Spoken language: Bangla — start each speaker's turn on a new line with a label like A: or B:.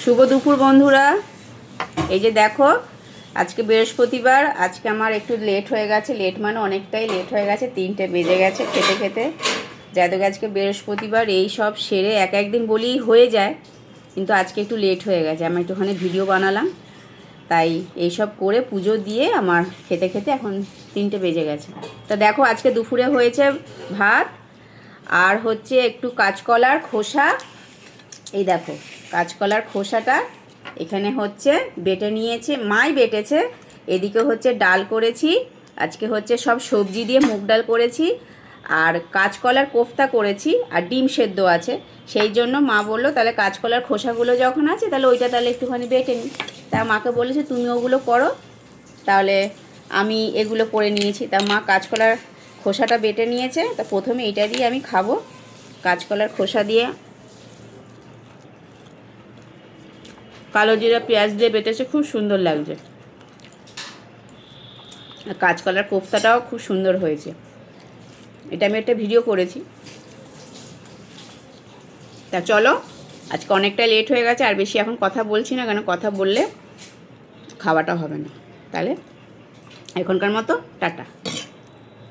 A: শুভ দুপুর বন্ধুরা। এই যে দেখো, আজকে বৃহস্পতিবার। আজকে আমার একটু লেট হয়ে গেছে, লেট মানে অনেকটাই লেট হয়ে গেছে, 3টে বেজে গেছে খেতে খেতে। যাদের আজকে বৃহস্পতিবার এই সব সেরে এক একদিন বলেই হয়ে যায়, কিন্তু আজকে একটু লেট হয়ে গেছে। আমি একটুখানি ভিডিও বানালাম, তাই এইসব করে পুজো দিয়ে আমার খেতে খেতে এখন 3টে বেজে গেছে। তা দেখো, আজকে দুপুরে হয়েছে ভাত আর হচ্ছে একটু কাঁচকলার খোসা। এই দেখো, কাঁচকলার খোসাটা এখানে হচ্ছে বেটে নিয়েছে, মাই বেটেছে। এদিকে হচ্ছে ডাল করেছি, আজকে হচ্ছে সব সবজি দিয়ে মুগ ডাল করেছি, আর কাঁচকলার কোফতা করেছি, আর ডিম সেদ্ধ আছে। সেই জন্য মা বললো তাহলে কাঁচকলার খোসাগুলো যখন আছে তাহলে ওইটা তাহলে একটুখানি বেটে নিই। তা মাকে বলেছে তুমি ওগুলো করো, তাহলে আমি এগুলো করে নিয়েছি। তা মা কাঁচকলার খোসাটা বেটে নিয়েছে, তা প্রথমে এটা দিয়ে আমি খাবো। কাঁচকলার খোসা দিয়ে কালো জিরা পেঁয়াজ দিয়ে বেটেছে, খুব সুন্দর লাগছে। আর কাঁচকলার কোফতাটাও খুব সুন্দর হয়েছে। এটা আমি একটা ভিডিও করেছি। তা চলো, আজকে অনেকটা লেট হয়ে গেছে, আর বেশি এখন কথা বলছি না, কেন কথা বললে খাওয়াটা হবে না। তাহলে এখনকার মতো টাটা।